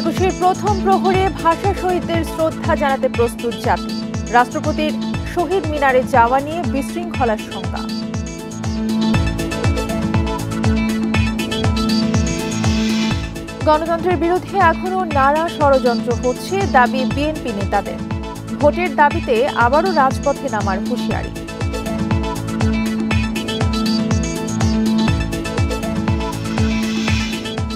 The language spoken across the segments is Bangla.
একুশের প্রথম প্রহরে ভাষা শহীদদের শ্রদ্ধা জানাতে প্রস্তুত জাতি। রাষ্ট্রপতির শহীদ মিনারে যাওয়া নিয়ে বিশৃঙ্খলার শঙ্কা। গণতন্ত্রের বিরুদ্ধে এখনও নানা ষড়যন্ত্র হচ্ছে দাবি বিএনপি নেতাদের। ভোটের দাবিতে আবারও রাজপথে নামার হুঁশিয়ারি।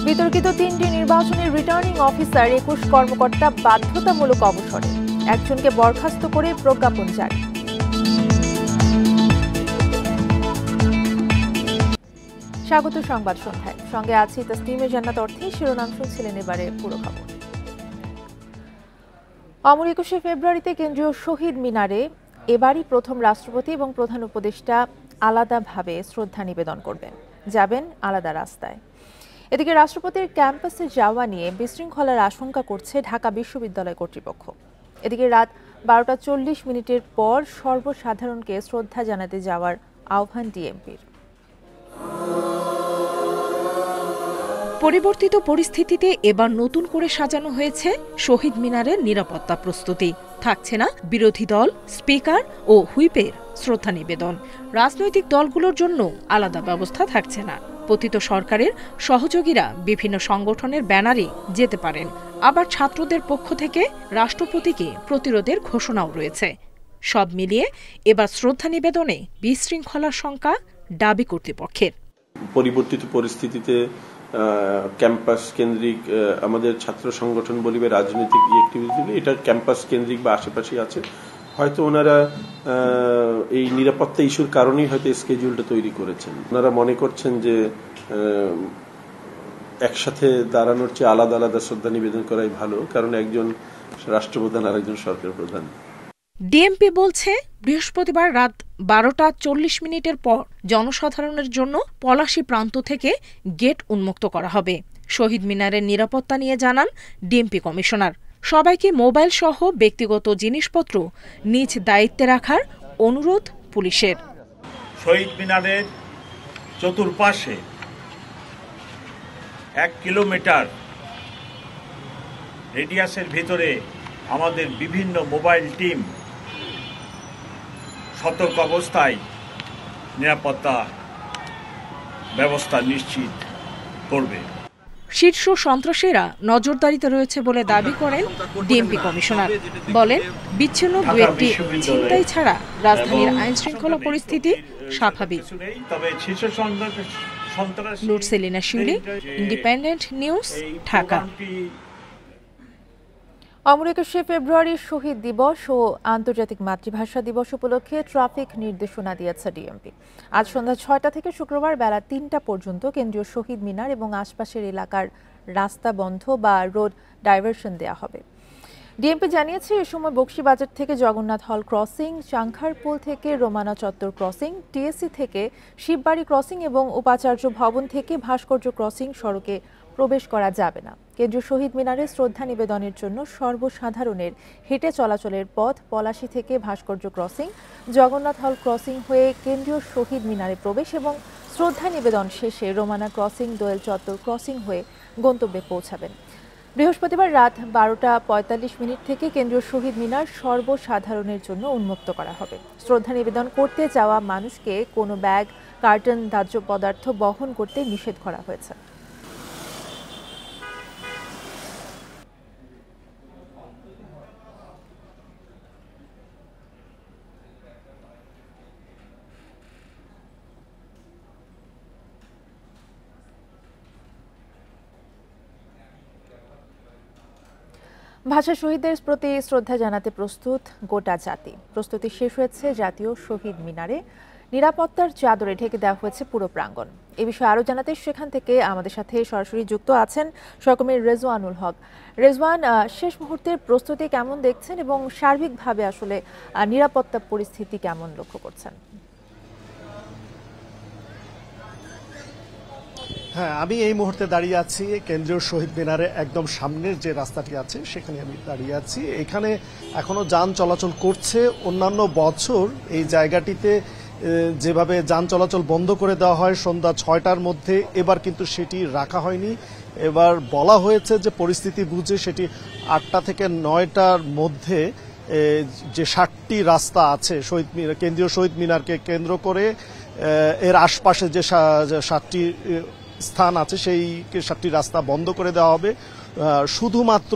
বিতর্কিত 3টি নির্বাচনের রিটার্নিং অফিসার 21 কর্মকর্তা বাধ্যতামূলক অবসরে, একজনকে বরখাস্ত করে প্রজ্ঞাপন জারি। স্বাগত সংবাদ সন্ধ্যায়, সঙ্গে আছি তাসনিমে জান্নাত অর্থী। শিরোনাম শুনছিলেন, এবারে পুরো খবর। অমর 21শে ফেব্রুয়ারিতে কেন্দ্রীয় শহীদ মিনারে এবারই প্রথম রাষ্ট্রপতি এবং প্রধান উপদেষ্টা আলাদাভাবে শ্রদ্ধা নিবেদন করবেন, যাবেন আলাদা রাস্তায়। এদিকে রাষ্ট্রপতির ক্যাম্পাসে যাওয়া নিয়ে বিশৃঙ্খলার আশঙ্কা করছে ঢাকা বিশ্ববিদ্যালয় কর্তৃপক্ষ। এদিকে রাত 12:40 পর সর্বসাধারণকে শ্রদ্ধা জানাতে যাওয়ার আহ্বান ডিএমপির। পরিবর্তিত পরিস্থিতিতে এবার নতুন করে সাজানো হয়েছে শহীদ মিনারের নিরাপত্তা প্রস্তুতি। থাকছে না বিরোধী দল, স্পিকার ও হুইপের শ্রদ্ধা নিবেদন। রাজনৈতিক দলগুলোর জন্য আলাদা ব্যবস্থা থাকছে না। পতিত সরকারের সহযোগীরা বিভিন্ন সংগঠনের ব্যানারে যেতে পারেন, আবার ছাত্রদের পক্ষ থেকে রাষ্ট্রপতিকে প্রতিরোধের ঘোষণাও রয়েছে। সব মিলিয়ে এবার শ্রদ্ধা নিবেদনে বিশৃঙ্খলার শঙ্কা দাবি কর্তৃপক্ষের। পরিবর্তিত পরিস্থিতিতে ক্যাম্পাস কেন্দ্রিক আমাদের ছাত্র সংগঠন বলিবে রাজনৈতিক অ্যাক্টিভিটি, এটা ক্যাম্পাস কেন্দ্রিক বা আশেপাশে আছে। হয়তো ওনারা এই নিরাপত্তা ইস্যুর কারণেই হয়তো স্কেডিউলটা তৈরি করেছেন। ওনারা মনে করছেন যে একসাথে দাঁড়ানোর চেয়ে আলাদা আলাদা শ্রদ্ধা নিবেদন করাই ভালো, কারণ একজন রাষ্ট্রপ্রধান আর একজন সরকার প্রধান। ডিএমপি বলছে বৃহস্পতিবার রাত 12:40 পর জনসাধারণের জন্য পলাশী প্রান্ত থেকে গেট উন্মুক্ত করা হবে। শহীদ মিনারের নিরাপত্তা নিয়ে জানান ডিএমপি কমিশনার, সবাইকে মোবাইল সহ ব্যক্তিগত জিনিসপত্র নিজ দায়িত্বে রাখার অনুরোধ পুলিশের। শহীদ মিনারের চতুর্পাশে 1 কিলোমিটার রেডিয়াসের ভিতরে আমাদের বিভিন্ন মোবাইল টিম সতর্ক অবস্থায় নিরাপত্তা ব্যবস্থা নিশ্চিত করবে। শীর্ষ সন্ত্রাসীরা নজরদারিতে রয়েছে বলে দাবি করেন ডিএমপি কমিশনার। বলেন, বিচ্ছিন্ন দু একটি ছিনতাই ছাড়া রাজধানীর আইনশৃঙ্খলা পরিস্থিতি স্বাভাবিক। লুটসেলিনা শিউলি, ইন্ডিপেন্ডেন্ট নিউজ, ঢাকা। অমর 21শে ফেব্রুয়ারি শহীদ দিবস ও আন্তর্জাতিক মাতৃভাষা দিবস উপলক্ষে ট্রাফিক নির্দেশনা দিয়েছে ডিএমপি। আজ সন্ধ্যা 6টা থেকে শুক্রবার বেলা 3টা পর্যন্ত কেন্দ্রীয় শহীদ মিনার এবং আশপাশের এলাকার রাস্তা বন্ধ বা রোড ডাইভারশন দেওয়া হবে। ডিএমপি জানিয়েছে, এ সময় বকশীবাজার থেকে জগন্নাথ হল ক্রসিং, চাংখারপুল থেকে রোমানা চত্বর ক্রসিং, টিএসসি থেকে শিববাড়ি ক্রসিং এবং উপাচার্য ভবন থেকে ভাস্কর্য ক্রসিং সড়কে প্রবেশ করা যাবে না। কেন্দ্রীয় শহীদ মিনারে শ্রদ্ধা নিবেদনের জন্য সর্বসাধারণের হেঁটে চলাচলের পথ পলাশী থেকে ভাস্কর্য ক্রসিং, জগন্নাথ হল ক্রসিং হয়ে কেন্দ্রীয় শহীদ মিনারে প্রবেশ এবং শ্রদ্ধা নিবেদন শেষে রোমানা ক্রসিং, দোয়েল চত্বর ক্রসিং হয়ে গন্তব্যে পৌঁছাবেন। বৃহস্পতিবার রাত 12:45 থেকে কেন্দ্রীয় শহীদ মিনার সর্বসাধারণের জন্য উন্মুক্ত করা হবে। শ্রদ্ধা নিবেদন করতে যাওয়া মানুষকে কোনো ব্যাগ, কার্টন, দাহ্য পদার্থ বহন করতে নিষেধ করা হয়েছে। ভাষা শহীদদের প্রতি শ্রদ্ধা জানাতে প্রস্তুত গোটা জাতি। প্রস্তুতি শেষ হয়েছে জাতীয় শহীদ মিনারে। নিরাপত্তার চাদরে ঢেকে দেওয়া হয়েছে পুরো প্রাঙ্গণ। এ বিষয়ে আরও জানাতে সেখান থেকে আমাদের সাথে সরাসরি যুক্ত আছেন সহকর্মী রেজওয়ানুল হক। রেজওয়ান, শেষ মুহূর্তের প্রস্তুতি কেমন দেখছেন এবং সার্বিকভাবে আসলে নিরাপত্তা পরিস্থিতি কেমন লক্ষ্য করছেন? হ্যাঁ, আমি এই মুহূর্তে দাঁড়িয়ে আছি কেন্দ্রীয় শহীদ মিনারে একদম সামনের যে রাস্তাটি আছে সেখানে আমি দাঁড়িয়ে আছি। এখানে এখনো যান চলাচল করছে। অন্যান্য বছর এই জায়গাটিতে যেভাবে যান চলাচল বন্ধ করে দেওয়া হয় সন্ধ্যা 6টার মধ্যে, এবার কিন্তু সেটি রাখা হয়নি। এবার বলা হয়েছে যে পরিস্থিতি বুঝে সেটি 8টা থেকে 9টার মধ্যে যে 60টি রাস্তা আছে শহীদ মিনার, কেন্দ্রীয় শহীদ মিনারকে কেন্দ্র করে এর আশপাশে যে 7টি স্থান আছে সেই 7টি রাস্তা বন্ধ করে দেওয়া হবে। শুধুমাত্র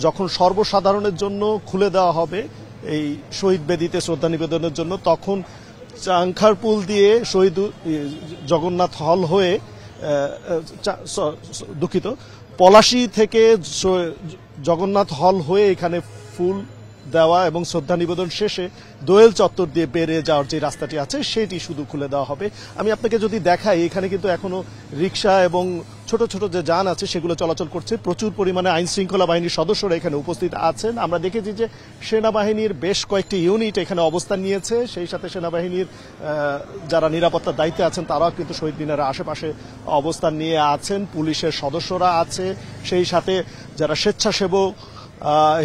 যখন সর্বসাধারণের জন্য খুলে দেওয়া হবে এই শহীদ বেদিতে শ্রদ্ধা নিবেদনের জন্য, তখন চাংখারপুল দিয়ে শহীদ জগন্নাথ হল হয়ে দুঃখিত পলাশী থেকে জগন্নাথ হল হয়ে এখানে ফুল দেওয়া এবং শ্রদ্ধা নিবেদন শেষে দোয়েল চত্বর দিয়ে বেরিয়ে যাওয়ার যে রাস্তাটি আছে সেটি শুধু খুলে দেওয়া হবে। আমি আপনাকে যদি দেখাই, এখানে কিন্তু এখনো রিক্সা এবং ছোট ছোট যে যান আছে সেগুলো চলাচল করছে। প্রচুর পরিমাণে আইন শৃঙ্খলা বাহিনীর সদস্যরা এখানে উপস্থিত আছেন। আমরা দেখেছি যে সেনাবাহিনীর বেশ কয়েকটি ইউনিট এখানে অবস্থান নিয়েছে, সেই সাথে সেনাবাহিনীর যারা নিরাপত্তার দায়িত্বে আছেন তারাও কিন্তু শহীদ মিনারের আশেপাশে অবস্থান নিয়ে আছেন। পুলিশের সদস্যরা আছে, সেই সাথে যারা স্বেচ্ছাসেবক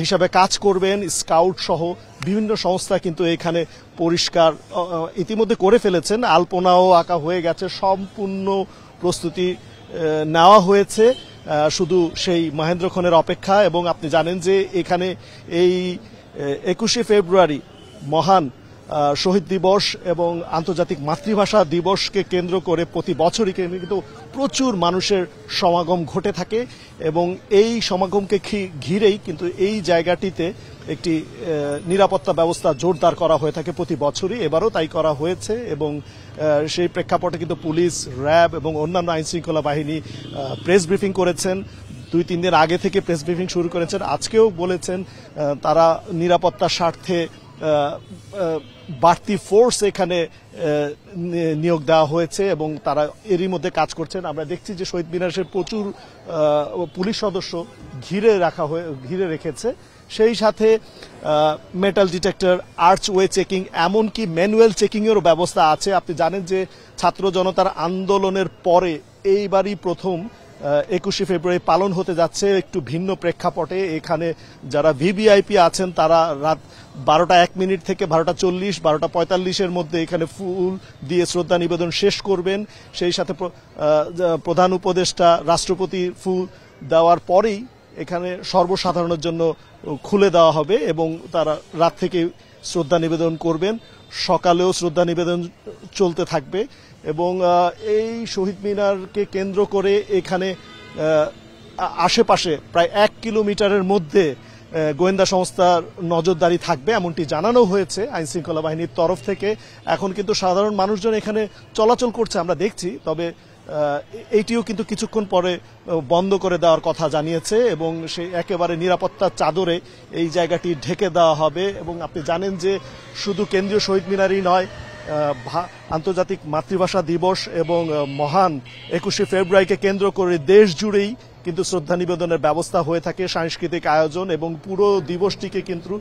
হিসাবে কাজ করবেন, স্কাউট সহ বিভিন্ন সংস্থা কিন্তু এখানে পরিষ্কার ইতিমধ্যে করে ফেলেছেন। আলপনাও আঁকা হয়ে গেছে, সম্পূর্ণ প্রস্তুতি নেওয়া হয়েছে, শুধু সেই মহেন্দ্রক্ষণের অপেক্ষা। এবং আপনি জানেন যে এখানে এই 21শে ফেব্রুয়ারি মহান শহীদ দিবস এবং আন্তর্জাতিক মাতৃভাষা দিবসকে কেন্দ্র করে প্রতি বছরই কিন্তু প্রচুর মানুষের সমাগম ঘটে থাকে এবং এই সমাগমকে ঘিরেই কিন্তু এই জায়গাটিতে একটি নিরাপত্তা ব্যবস্থা জোরদার করা হয়ে থাকে প্রতি বছরই। এবারও তাই করা হয়েছে এবং সেই প্রেক্ষাপটে কিন্তু পুলিশ, র্যাব এবং অন্যান্য আইন শৃঙ্খলা বাহিনী প্রেস ব্রিফিং করেছেন। 2-3 দিন আগে থেকে প্রেস ব্রিফিং শুরু করেছেন। আজকেও বলেছেন তারা নিরাপত্তার স্বার্থে বাড়তি ফোর্স এখানে নিয়োগ দেওয়া হয়েছে এবং তারা এরই মধ্যে কাজ করছেন। আমরা দেখছি যে শহীদ মিনারের প্রচুর পুলিশ সদস্য ঘিরে রেখেছে। সেই সাথে মেটাল ডিটেক্টর, আর্চওয়ে চেকিং, এমনকি ম্যানুয়াল চেকিংয়েরও ব্যবস্থা আছে। আপনি জানেন যে ছাত্র জনতার আন্দোলনের পরে এইবারই প্রথম 21শে ফেব্রুয়ারি পালন হতে যাচ্ছে একটু ভিন্ন প্রেক্ষাপটে। এখানে যারা ভিভিআইপি আছেন তারা রাত 12:01 থেকে 12:40, 12:45 মধ্যে এখানে ফুল দিয়ে শ্রদ্ধা নিবেদন শেষ করবেন। সেই সাথে প্রধান উপদেষ্টা, রাষ্ট্রপতি ফুল দেওয়ার পরেই এখানে সর্বসাধারণের জন্য খুলে দেওয়া হবে এবং তারা রাত থেকে শ্রদ্ধা নিবেদন করবেন। সকালেও শ্রদ্ধা নিবেদন চলতে থাকবে এবং এই শহীদ মিনারকে কেন্দ্র করে এখানে আশেপাশে প্রায় 1 কিলোমিটারের মধ্যে গোয়েন্দা সংস্থার নজরদারি থাকবে এমনটি জানানো হয়েছে আইন শৃঙ্খলা বাহিনীর তরফ থেকে। এখন কিন্তু সাধারণ মানুষজন এখানে চলাচল করছে আমরা দেখছি, তবে এইটিও কিন্তু কিছুক্ষণ পরে বন্ধ করে দেওয়ার কথা জানিয়েছে এবং সেই একেবারে নিরাপত্তার চাদরে এই জায়গাটি ঢেকে দেওয়া হবে। এবং আপনি জানেন যে শুধু কেন্দ্রীয় শহীদ মিনারই নয়, আন্তর্জাতিক মাতৃভাষা দিবস এবং মহান 21শে ফেব্রুয়ারিকে কেন্দ্র করে দেশ জুড়েই কিন্তু শ্রদ্ধা নিবেদনের ব্যবস্থা হয়ে থাকে, সাংস্কৃতিক আয়োজন এবং পুরো দিবসটিকে কিন্তু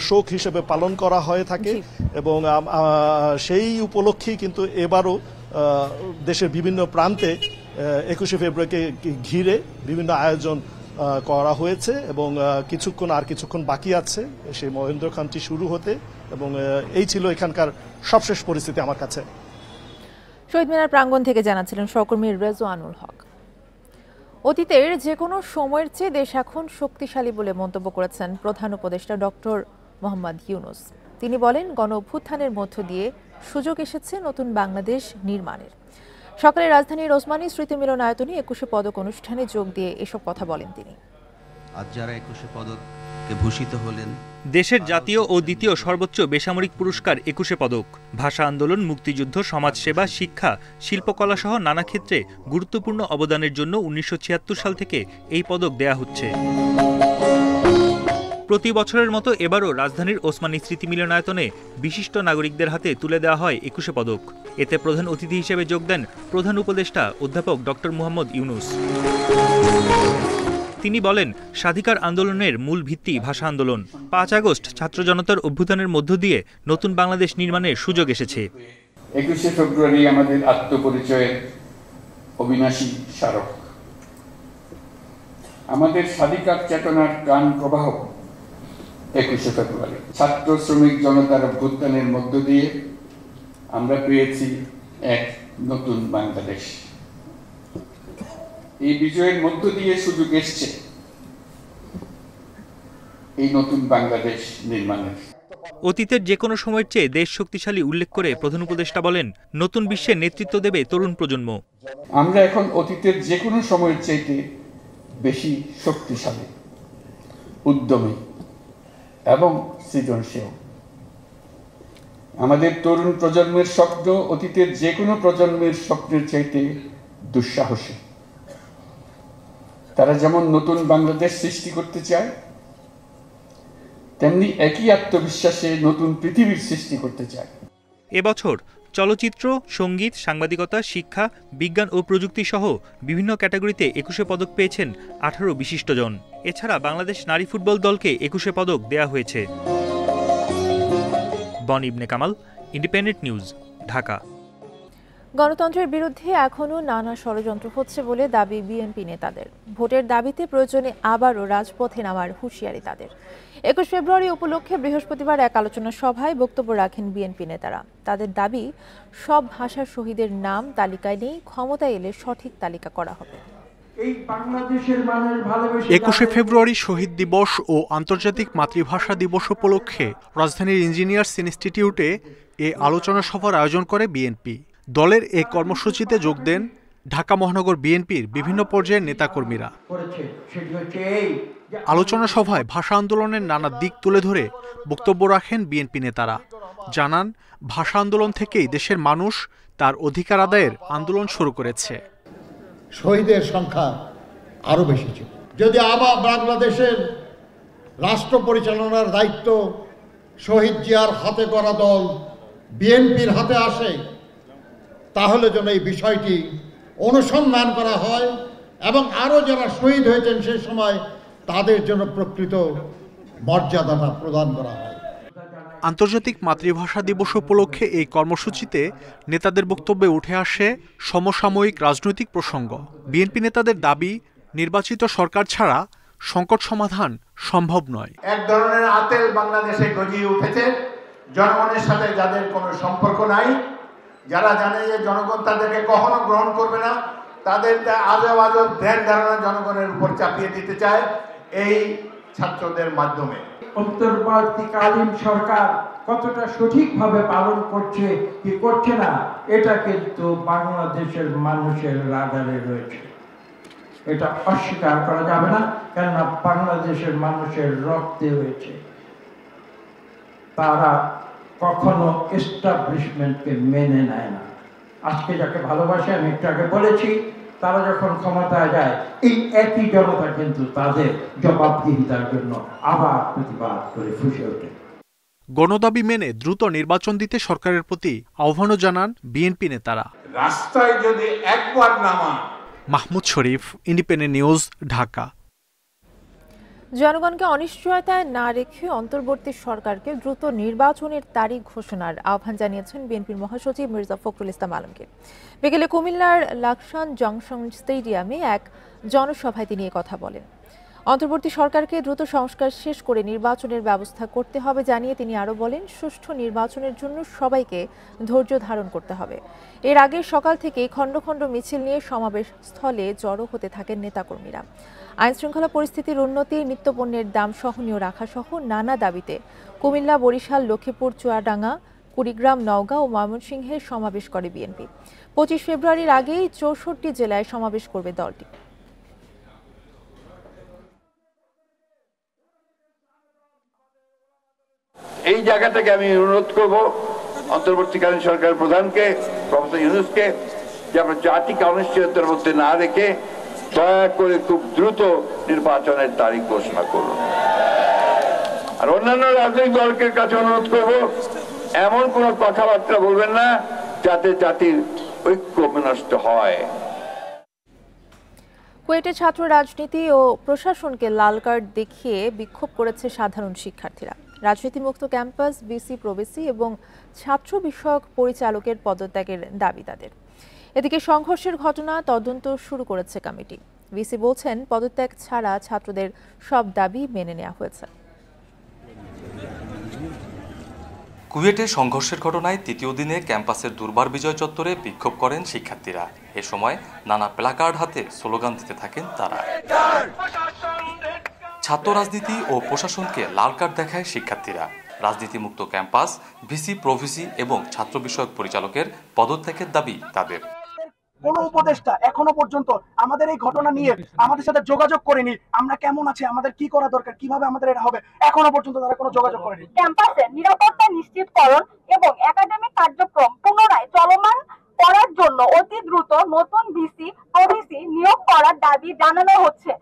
শোক হিসেবে পালন করা হয়ে থাকে। এবং সেই উপলক্ষেই কিন্তু এবারও দেশের বিভিন্ন প্রান্তে 21শে ফেব্রুয়ারিকে ঘিরে বিভিন্ন আয়োজন করা হয়েছে এবং কিছুক্ষণ বাকি আছে সেই মহেন্দ্রক্ষণটি শুরু হতে। এবং এই ছিল এখানকার সবশেষ পরিস্থিতি আমার কাছে। শহীদ মিনার প্রাঙ্গণ থেকে জানাচ্ছিলেন সহকর্মী রেজওয়ানুল হক। অতীতের যে কোনো সময়ের চেয়ে দেশ এখন শক্তিশালী বলে মন্তব্য করেছেন প্রধান উপদেষ্টা ডক্টর মোহাম্মদ ইউনূস। তিনি বলেন, গণ অভ্যুত্থানের মধ্য দিয়ে সুযোগ এসেছে নতুন বাংলাদেশ নির্মাণের। সকালে রাজধানীর ওসমানী স্মৃতি মিলনায়তনে 21শে পদক অনুষ্ঠানে যোগ দিয়ে এসব কথা বলেন তিনি। আজ যারা 21শে পদকে ভূষিত হলেন, দেশের জাতীয় ও দ্বিতীয় সর্বোচ্চ বেসামরিক পুরস্কার 21শে পদক। ভাষা আন্দোলন, মুক্তিযুদ্ধ, সমাজসেবা, শিক্ষা, শিল্পকলা সহ নানা ক্ষেত্রে গুরুত্বপূর্ণ অবদানের জন্য 1976 সাল থেকে এই পদক দেয়া হচ্ছে। প্রতি বছরের মতো এবারও রাজধানীর ওসমানী স্মৃতি মিলনায়তনে বিশিষ্ট নাগরিকদের হাতে তুলে দেওয়া হয় 21শে পদক। এতে প্রধান অতিথি হিসেবে যোগ দেন প্রধান উপদেষ্টা অধ্যাপক ডক্টর মোহাম্মদ ইউনূস। তিনি বলেন, স্বাধিকার আন্দোলনের মূল ভিত্তি ভাষা আন্দোলন। 5 আগস্ট ছাত্র জনতার অভ্যুত্থানের মধ্য দিয়ে নতুন বাংলাদেশ নির্মাণের সুযোগ এসেছে। 21শে ফেব্রুয়ারি আমাদের আত্মপরিচয়ের অবিনাশী স্মারক। আমাদের স্বাধিকার চেতনার প্রাণ প্রবাহ 21শে ফেব্রুয়ারি। ছাত্র শ্রমিক জনতার অভ্যুত্থানের মধ্য দিয়ে আমরা পেয়েছি এক নতুন বাংলাদেশ। এই বিজয়ের মধ্য দিয়ে সুযোগ এসছে এই নতুন বাংলাদেশ নির্মাণের। অতীতের যে কোনো সময়ের চেয়ে দেশ শক্তিশালী উল্লেখ করে প্রধান উপদেষ্টা বলেন, নতুন বিশ্বের নেতৃত্ব দেবে তরুণ প্রজন্ম। আমরা এখন অতীতের যে কোনো সময়ের চাইতে বেশি শক্তিশালী, উদ্যমী এবং সৃজনশীল। আমাদের তরুণ প্রজন্মের স্বপ্ন অতীতের যে কোনো প্রজন্মের স্বপ্নের চাইতে দুঃসাহসী। তারা যেমন নতুন বাংলাদেশ সৃষ্টি করতে চায়, তেমনি একই আত্মবিশ্বাসে নতুন পৃথিবীর সৃষ্টি করতে চায়। এবছর চলচ্চিত্র, সঙ্গীত, সাংবাদিকতা, শিক্ষা, বিজ্ঞান ও প্রযুক্তি সহ বিভিন্ন ক্যাটাগরিতে 21 পদক পেয়েছেন 18 বিশিষ্টজন। এছাড়া বাংলাদেশ নারী ফুটবল দলকে 21 পদক দেয়া হয়েছে। বন ইবনে কামাল, ইন্ডিপেন্ডেন্ট নিউজ, ঢাকা। গণতন্ত্রের বিরুদ্ধে এখনও নানা ষড়যন্ত্র হচ্ছে বলে দাবি বিএনপি নেতাদের। ভোটের দাবিতে প্রয়োজনে আবারও রাজপথে নামার হুঁশিয়ারি তাদের। 21 ফেব্রুয়ারি উপলক্ষে বৃহস্পতিবার এক আলোচনা সভায় বক্তব্য রাখেন বিএনপি নেতারা। তাদের দাবি, সব ভাষার শহীদের নাম তালিকায় নেই, ক্ষমতায় এলে সঠিক তালিকা করা হবে। 21 ফেব্রুয়ারি শহীদ দিবস ও আন্তর্জাতিক মাতৃভাষা দিবস উপলক্ষে রাজধানীর ইঞ্জিনিয়ার্স ইনস্টিটিউটে এ আলোচনা সভার আয়োজন করে বিএনপি। দলের এ কর্মসূচিতে যোগ দেন ঢাকা মহানগর বিএনপির বিভিন্ন পর্যায়ের নেতাকর্মীরা। আলোচনা সভায় ভাষা আন্দোলনের নানা দিক তুলে ধরে বক্তব্য রাখেন বিএনপি নেতারা। জানান, ভাষা আন্দোলন থেকেই দেশের মানুষ তার অধিকার আদায়ের আন্দোলন শুরু করেছে। শহীদের সংখ্যা আরো বেশি ছিল। যদি আবার বাংলাদেশের রাষ্ট্র পরিচালনার দায়িত্ব শহীদ জিয়ার হাতে গড়া দল বিএনপির হাতে আসে, তাহলে যেন এই বিষয়টি অনুসন্ধান করা হয় এবং আরো যারা শহীদ হয়েছেন সেই সময় তাদের জন্য প্রকৃত মর্যাদাটা প্রদান করা হয়। আন্তর্জাতিক মাতৃভাষা দিবস উপলক্ষে এই কর্মসূচিতে নেতাদের বক্তব্যে উঠে আসে সমসাময়িক রাজনৈতিক প্রসঙ্গ। বিএনপি নেতাদের দাবি, নির্বাচিত সরকার ছাড়া সংকট সমাধান সম্ভব নয়। এক ধরনের আতেল বাংলাদেশে গজিয়ে উঠেছে, জনগণের সাথে যাদের কোনো সম্পর্ক নাই, যারা জানে যে জনগণ তাদেরকে কখনো গ্রহণ করবে না, তাদের আজব আজব ধ্যান ধারণা জনগণের উপর চাপিয়ে দিতে চায় এই ছাত্রদের মাধ্যমে। অন্তর্বর্তীকালীন সরকার কতটা সঠিকভাবে পালন করছে কি করছে না, এটা কিন্তু বাংলাদেশের মানুষের রাডারে রয়েছে। এটা অস্বীকার করা যাবে না, কেননা বাংলাদেশের মানুষের রক্তে হয়েছে। তারা কখনো এস্টাবলিশমেন্টকে মেনে নেয় না। আজকে যাকে ভালোবাসে, আমি একটু আগে বলেছি, তারা যখন ক্ষমতায় যায় এই একই জনতা কিন্তু তাদের জবাবদিহিতার জন্য আবার প্রতিবাদ করে ফুঁসে ওঠে। গণদাবি মেনে দ্রুত নির্বাচন দিতে সরকারের প্রতি আহ্বানও জানান বিএনপি নেতারা। রাস্তায় যদি একবার নামা। মাহমুদ শরীফ, ইন্ডিপেন্ডেন্ট নিউজ, ঢাকা। জনগণকে অনিশ্চয়তায় না রেখে অন্তর্বর্তী সরকারকে দ্রুত নির্বাচনের তারিখ ঘোষণার আহ্বান জানিয়েছেন বিএনপির মহাসচিব মির্জা ফখরুল ইসলাম আলমগীর। বিকেলে কুমিল্লার লাকসান জংশন স্টেডিয়ামে এক জনসভায় তিনি কথা বলেন। অন্তর্বর্তী সরকারকে দ্রুত সংস্কার শেষ করে নির্বাচনের ব্যবস্থা করতে হবে জানিয়ে তিনি আরও বলেন, সুষ্ঠু নির্বাচনের জন্য সবাইকে ধৈর্য ধারণ করতে হবে। এর আগে সকাল থেকে খণ্ড খণ্ড মিছিল নিয়ে সমাবেশ স্থলে জড়ো হতে থাকেন নেতাকর্মীরা। আইনশৃঙ্খলা পরিস্থিতির উন্নতি, নিত্যপণ্যের দাম সহনীয় রাখা সহ নানা দাবিতে কুমিল্লা, বরিশাল, লক্ষ্মীপুর, চুয়াডাঙ্গা, কুড়িগ্রাম, নওগাঁ ও ময়মনসিংহে সমাবেশ করে বিএনপি। 25 ফেব্রুয়ারির আগেই 64 জেলায় সমাবেশ করবে দলটি। এই জায়গা থেকে আমি অনুরোধ করব অন্তর্বর্তীকালীন সরকার প্রধানকে, প্রফেসর ইউনূসকে, যে আমরা জাতিকে অনিশ্চয়তার মধ্যে না রেখে দয়া করে খুব দ্রুত নির্বাচনের তারিখ ঘোষণা করুন। আর অন্যান্য রাজনৈতিক দলের কাছে অনুরোধ করব, এমন কোন কথাবার্তা বলবেন না যাতে জাতির ঐক্য বিনষ্ট হয়। কুয়েটে ছাত্র রাজনীতি ও প্রশাসনকে লাল কার্ড দেখিয়ে বিক্ষোভ করেছে সাধারণ শিক্ষার্থীরা। রাজনীতিমুক্ত ক্যাম্পাস, ভিসি প্রবেশী এবং ছাত্র বিষয়ক পরিচালকের পদত্যাগের দাবি তাদের। এদিকে সংঘর্ষের ঘটনা তদন্ত শুরু করেছে কমিটি। ভিসি বলছেন, পদত্যাগ ছাড়া ছাত্রদের সব দাবি মেনে নেওয়া হয়েছে। কুয়েটে সংঘর্ষের ঘটনায় তৃতীয় দিনে ক্যাম্পাসের দুর্বার বিজয় চত্বরে বিক্ষোভ করেন শিক্ষার্থীরা। এ সময় নানা প্ল্যাকার্ড হাতে স্লোগান দিতে থাকেন তারা। ছাত্র রাজনীতি ও প্রশাসনকে লাল কার্ড দেখায় শিক্ষার্থীরা। রাজনীতিমুক্ত ক্যাম্পাস, ভিসি, প্রভিসি এবং ছাত্র বিষয়ক পরিচালকের পদত্যাগের দাবি তাদের। কোন উপদেষ্টা এখনো পর্যন্ত আমাদের এই ঘটনা নিয়ে আমাদের সাথে যোগাযোগ করেনি, আমরা কেমন আছি, আমাদের কি করা দরকার, কিভাবে আমাদের এটা হবে, এখনো পর্যন্ত তারা কোনো যোগাযোগ করেনি। ক্যাম্পাসে নিরাপত্তা নিশ্চিতকরণ এবং একাডেমিক কার্যক্রম পুনরায় চলমান করার জন্য অতি দ্রুত নতুন ভিসি, প্রভিসি নিয়োগ করার দাবি জানানো হচ্ছে।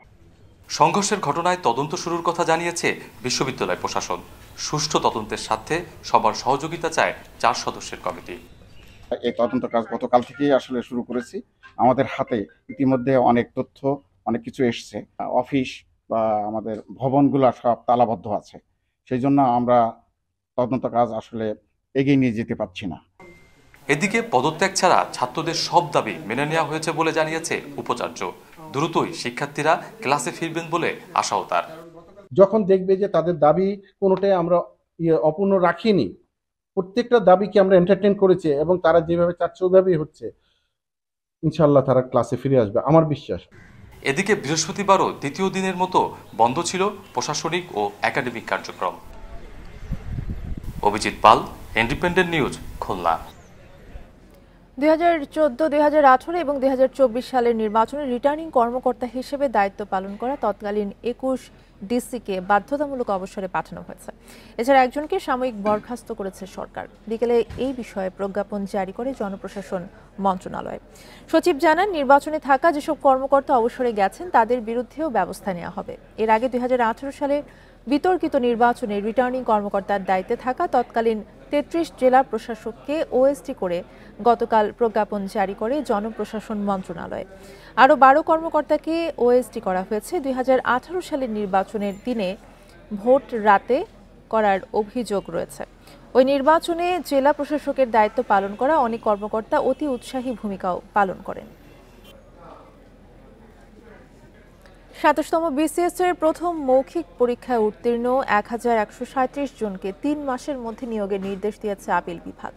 সংঘর্ষের ঘটনায় তদন্ত শুরুর কথা জানিয়েছে বিশ্ববিদ্যালয় প্রশাসন। সুষ্ঠু তদন্তের স্বার্থে সবার সহযোগিতা চায় 4 সদস্যের কমিটি। এই তদন্ত কাজ গতকাল থেকেই আসলে শুরু করেছি। আমাদের হাতে ইতিমধ্যে অনেক তথ্য, অনেক কিছু এসছে। অফিস বা আমাদের ভবনগুলো সব তালাবদ্ধ আছে, সেই জন্য আমরা তদন্ত কাজ আসলে এগিয়ে নিয়ে যেতে পারছি না। এদিকে পদত্যাগ ছাড়া ছাত্রদের সব দাবি মেনে নেওয়া হয়েছে বলে জানিয়েছে উপাচার্য। দ্রুতই শিক্ষার্থীরা ক্লাসে ফিরবেন বলে আশাও তার। যখন দেখবে যে তাদের দাবি কোনোটাই আমরা অপূর্ণ রাখিনি, প্রত্যেকটা দাবিকে আমরা এন্টারটেইন করেছি এবং তারা যেভাবে চাচ্ছে ওইভাবেই হচ্ছে, ইনশাআল্লাহ তারা ক্লাসে ফিরে আসবে আমার বিশ্বাস। এদিকে বৃহস্পতিবারও দ্বিতীয় দিনের মতো বন্ধ ছিল প্রশাসনিক ও একাডেমিক কার্যক্রম। অভিজিৎ পাল, ইন্ডিপেন্ডেন্ট নিউজ, খুলনা। 2014, 2018 এবং 2024 সালের নির্বাচনে রিটার্নিং কর্মকর্তা হিসেবে দায়িত্ব পালন করা তৎকালীন 21 ডিসিকে বাধ্যতামূলক অবসরে পাঠানো হয়েছে। এছাড়া একজনকে সাময়িক বরখাস্ত করেছে সরকার। বিকেলে এই বিষয়ে প্রজ্ঞাপন জারি করে জনপ্রশাসন মন্ত্রণালয়। সচিব জানান, নির্বাচনে থাকা যেসব কর্মকর্তা অবসরে গেছেন তাদের বিরুদ্ধেও ব্যবস্থা নেওয়া হবে। এর আগে 2018 সালে বিতর্কিত নির্বাচনে রিটার্নিং কর্মকর্তার দায়িত্বে থাকা তৎকালীন 33 জেলা প্রশাসককে ওএসটি করে গতকাল প্রজ্ঞাপন জারি করে জনপ্রশাসন মন্ত্রণালয়। আরও 12 কর্মকর্তাকে ওএসটি করা হয়েছে 2018 সালের নির্বাচনের দিনে ভোট রাতে করার অভিযোগ রয়েছে। ওই নির্বাচনে জেলা প্রশাসকের দায়িত্ব পালন করা অনেক কর্মকর্তা অতি উৎসাহী ভূমিকাও পালন করেন। 27তম বিসিএস এর প্রথম মৌখিক পরীক্ষায় উত্তীর্ণ 1137 জনকে 3 মাসের মধ্যে নিয়োগের নির্দেশ দিয়েছে আপিল বিভাগ।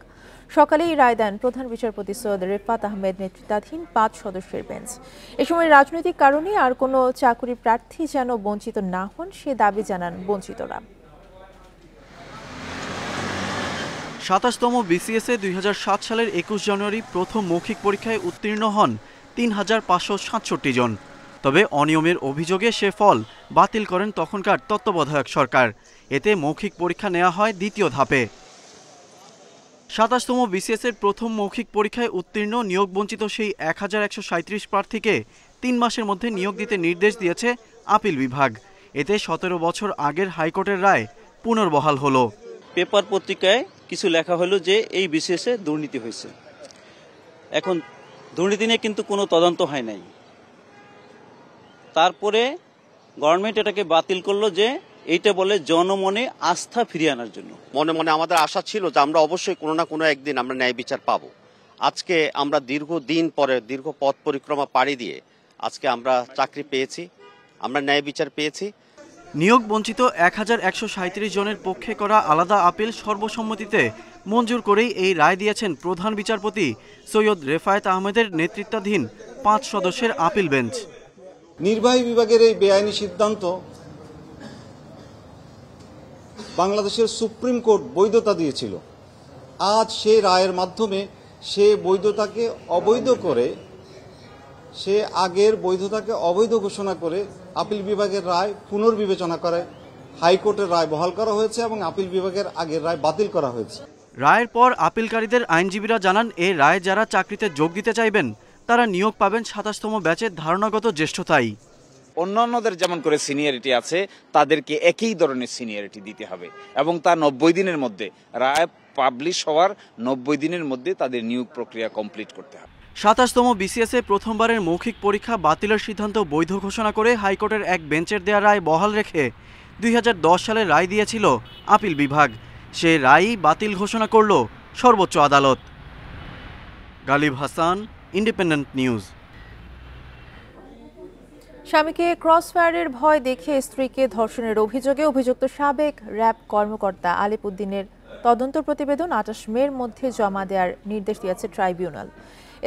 সকালেই রায় দেন প্রধান বিচারপতি সৈয়দ রেফাত আহমেদ নেতৃত্বাধীন 5 সদস্যের বেঞ্চ। এ সময় রাজনৈতিক কারণে আর কোনো চাকরি প্রার্থী যেন বঞ্চিত না হন সে দাবি জানান বঞ্চিতরা। 27তম বিসিএসে 2007 সালের 21 জানুয়ারি প্রথম মৌখিক পরীক্ষায় উত্তীর্ণ হন 3567 জন। তবে অনিয়মের অভিযোগে সে ফল বাতিল করেন তখনকার তত্ত্বাবধায়ক সরকার। এতে মৌখিক পরীক্ষা নেওয়া হয় দ্বিতীয় ধাপে। 27তম বিসিএসের প্রথম মৌখিক পরীক্ষায় উত্তীর্ণ নিয়োগ বঞ্চিত সেই 1137 প্রার্থীকে 3 মাসের মধ্যে নিয়োগ দিতে নির্দেশ দিয়েছে আপিল বিভাগ। এতে 17 বছর আগের হাইকোর্টের রায় পুনর্বহাল হলো। পেপার পত্রিকায় কিছু লেখা হলো যে এই বিসিএসে দুর্নীতি হয়েছে। এখন দুর্নীতি নিয়ে কিন্তু কোনো তদন্ত হয় নাই। তারপরে গভর্নমেন্ট এটাকে বাতিল করলো যে এইটা বলে জনমনে আস্থা ফিরিয়ে আনার জন্য। মনে মনে আমাদের আশা ছিল যে আমরা অবশ্যই কোনো না কোনো একদিন আমরা ন্যায় বিচার পাবো। আজকে আমরা দীর্ঘদিন পরে দীর্ঘ পথ পরিক্রমা পাড়ি দিয়ে আজকে আমরা চাকরি পেয়েছি, আমরা ন্যায় বিচার পেয়েছি। নিয়োগ বঞ্চিত 1137 জনের পক্ষে করা আলাদা আপিল সর্বসম্মতিতে মঞ্জুর করেই এই রায় দিয়েছেন প্রধান বিচারপতি সৈয়দ রেফায়েত আহমেদের নেতৃত্বাধীন 5 সদস্যের আপিল বেঞ্চ। নির্বাহী বিভাগের এই বেআইনি সিদ্ধান্ত বাংলাদেশের সুপ্রিম কোর্ট বৈধতা দিয়েছিল। আজ সেই রায়ের মাধ্যমে সে বৈধতাকে অবৈধ করে, সে আগের বৈধতাকে অবৈধ ঘোষণা করে আপিল বিভাগের রায় পুনর্বিবেচনা করে হাইকোর্টের রায় বহাল করা হয়েছে এবং আপিল বিভাগের আগের রায় বাতিল করা হয়েছে। রায়ের পর আপিলকারীদের আইনজীবীরা জানান, এই রায় যারা চাকরিতে যোগ দিতে চাইবেন তারা নিয়োগ পাবেন 27তম ব্যাচের ধারণাগত জ্যেষ্ঠতাই। অন্যান্যদের যেমন করে সিনিয়রিটি আছে তাদেরকে একই ধরনের সিনিয়রিটি দিতে হবে এবং তা 90 দিনের মধ্যে, রায় পাবলিশ হওয়ার 90 দিনের মধ্যে তাদের নিয়োগ প্রক্রিয়া কমপ্লিট করতে হবে। 27তম বিসিএসে প্রথমবারের মৌখিক পরীক্ষা বাতিলের সিদ্ধান্ত বৈধ ঘোষণা করে হাইকোর্টের এক বেঞ্চের দেয়া রায় বহাল রেখে 2010 সালে রায় দিয়েছিল আপিল বিভাগ। সে রায়ই বাতিল ঘোষণা করল সর্বোচ্চ আদালত। Galib Hasan, Independent News. স্বামীকে ক্রসফায়ারের ভয় দেখিয়ে স্ত্রীকে ধর্ষণের অভিযোগে অভিযুক্ত সাবেক র্যাব কর্মকর্তা আলিপ উদ্দিনের তদন্ত প্রতিবেদন 28 মের মধ্যে জমা দেওয়ার নির্দেশ দিয়েছে ট্রাইব্যুনাল।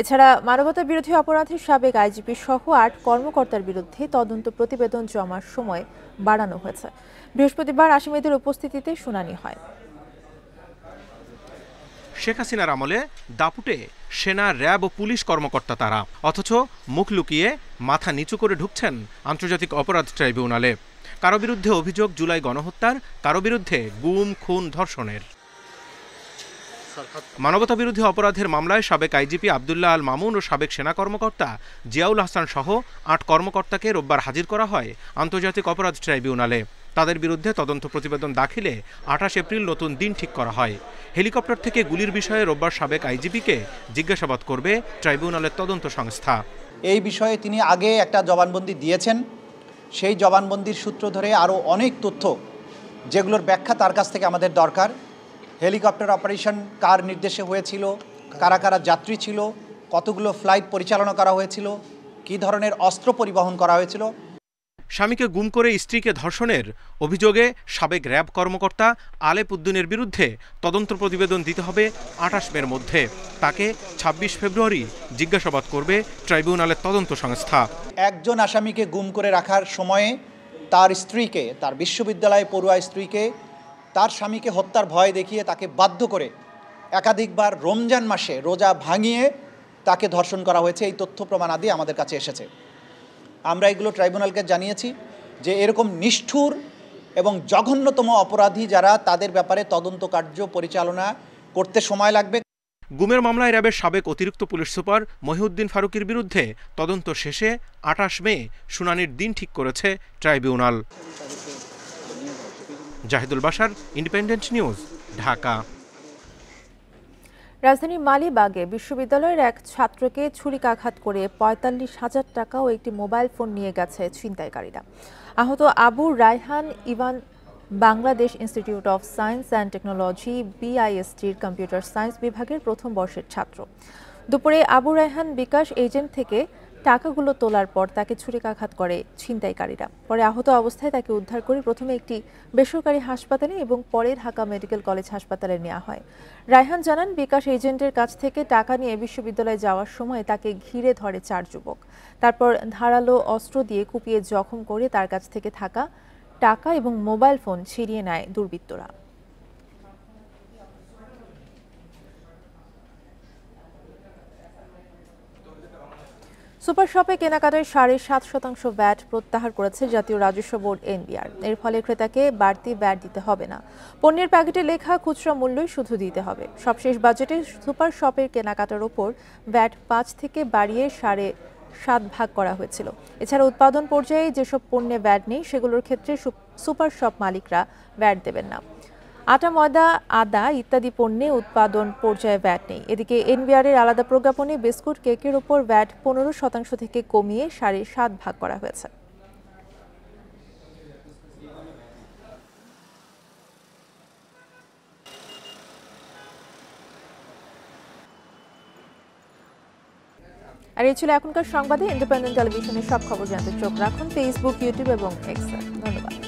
এছাড়া মানবতা বিরোধী অপরাধের সাবেক আইজিপি সহ 8 কর্মকর্তার বিরুদ্ধে তদন্ত প্রতিবেদন জমার সময় বাড়ানো হয়েছে। বৃহস্পতিবার আসামিদের উপস্থিতিতে শুনানি হয়। শেখ হাসিনার আমলে দাপুটে সেনা, র্যাব ও পুলিশ কর্মকর্তা তারা, অথচ মুখ লুকিয়ে মাথা নিচু করে ঢুকছেন আন্তর্জাতিক অপরাধ ট্রাইব্যুনালে। কারো বিরুদ্ধে অভিযোগ জুলাই গণহত্যার, কারো বিরুদ্ধে গুম, খুন, ধর্ষণের। মানবতা বিরোধী অপরাধের মামলায় সাবেক আইজিপি আব্দুল্লাহ আল মামুন ও সাবেক সেনা কর্মকর্তা জিয়াউল হাসান সহ 8 কর্মকর্তাকে রোববার হাজির করা হয় আন্তর্জাতিক অপরাধ ট্রাইব্যুনালে। তাদের বিরুদ্ধে তদন্ত প্রতিবেদন দাখিলে 28 এপ্রিল নতুন দিন ঠিক করা হয়। হেলিকপ্টার থেকে গুলির বিষয়ে রোববার সাবেক আইজিপিকে জিজ্ঞাসাবাদ করবে ট্রাইব্যুনালের তদন্ত সংস্থা। এই বিষয়ে তিনি আগে একটা জবানবন্দি দিয়েছেন। সেই জবানবন্দির সূত্র ধরে আরও অনেক তথ্য যেগুলোর ব্যাখ্যা তার কাছ থেকে আমাদের দরকার। হেলিকপ্টার অপারেশন কার নির্দেশে হয়েছিল, কারা কারা যাত্রী ছিল, কতগুলো ফ্লাইট পরিচালনা করা হয়েছিল, কী ধরনের অস্ত্র পরিবহন করা হয়েছিল। স্বামীকে গুম করে স্ত্রীকে ধর্ষণের অভিযোগে সাবেক র্যাব কর্মকর্তা আলেপ উদ্দিনের বিরুদ্ধে তদন্ত প্রতিবেদন দিতে হবে 28 মের মধ্যে। তাকে 26 ফেব্রুয়ারি জিজ্ঞাসাবাদ করবে ট্রাইব্যুনালের তদন্ত সংস্থা। একজন আসামিকে গুম করে রাখার সময়ে তার স্ত্রীকে, তার বিশ্ববিদ্যালয়ে পড়ুয়া স্ত্রীকে তার স্বামীকে হত্যার ভয় দেখিয়ে তাকে বাধ্য করে একাধিকবার রমজান মাসে রোজা ভাঙিয়ে তাকে ধর্ষণ করা হয়েছে। এই তথ্য প্রমাণাদি আমাদের কাছে এসেছে। আমরা এগুলো ট্রাইব্যুনালকে জানিয়েছি যে এরকম নিষ্ঠুর এবং জঘন্যতম অপরাধী যারা, তাদের ব্যাপারে তদন্ত কার্য পরিচালনা করতে সময় লাগবে। গুমের মামলায় র্যাবের সাবেক অতিরিক্ত পুলিশ সুপার মহিউদ্দিন ফারুকের বিরুদ্ধে তদন্ত শেষে 28 মে শুনানির দিন ঠিক করেছে tribunal. Zahidul Bashar, Independent News, Dhaka. রাজধানীর মালিবাগে বিশ্ববিদ্যালয়ের এক ছাত্রকে ছুরিকাঘাত করে 45,000 টাকা ও একটি মোবাইল ফোন নিয়ে গেছে ছিনতাইকারীরা। আহত Abu Raihan Evan Bangladesh institute of science and technology BISTর কম্পিউটার সায়েন্স বিভাগের প্রথম বর্ষের ছাত্র। দুপুরে আবু রায়হান বিকাশ এজেন্ট থেকে টাকাগুলো তোলার পর তাকে ছুরিকাঘাত করে ছিনতাইকারীরা। পরে আহত অবস্থায় তাকে উদ্ধার করে প্রথমে একটি বেসরকারি হাসপাতালে এবং পরে ঢাকা মেডিকেল কলেজ হাসপাতালে নেওয়া হয়। রায়হান জানান, বিকাশ এজেন্টের কাছ থেকে টাকা নিয়ে বিশ্ববিদ্যালয়ে যাওয়ার সময় তাকে ঘিরে ধরে 4 যুবক। তারপর ধারালো অস্ত্র দিয়ে কুপিয়ে জখম করে তার কাছ থেকে থাকা টাকা এবং মোবাইল ফোন ছিনিয়ে নেয় দুর্বৃত্তরা। সুপার শপে কেনাকাটায় 7.5% ভ্যাট প্রত্যাহার করেছে জাতীয় রাজস্ব বোর্ড NBR। এর ফলে ক্রেতাকে বাড়তি ভ্যাট দিতে হবে না। পণ্যের প্যাকেটে লেখা খুচরা মূল্যই শুধু দিতে হবে। সবশেষ বাজেটে সুপার শপের কেনাকাটার ওপর ভ্যাট 5 থেকে বাড়িয়ে 7.5 ভাগ করা হয়েছিল। এছাড়া উৎপাদন পর্যায়ে যেসব পণ্যে ভ্যাট নেই সেগুলোর ক্ষেত্রে সুপার শপ মালিকরা ভ্যাট দেবেন না। আটা, ময়দা, আদা ইত্যাদি পণ্যে উৎপাদন পর্যায়ে ভ্যাট নেই। এদিকে NBR এর আলাদা প্রজ্ঞাপনে বিস্কুট, কেকের ওপর ভ্যাট 15% থেকে কমিয়ে 7.5 ভাগ করা হয়েছে। আর এই ছিল এখনকার সংবাদে। ইন্ডিপেন্ডেন্ট টেলিভিশনের সব খবর জানতে চোখ রাখুন ফেসবুক, ইউটিউব এবং এক্সে। ধন্যবাদ।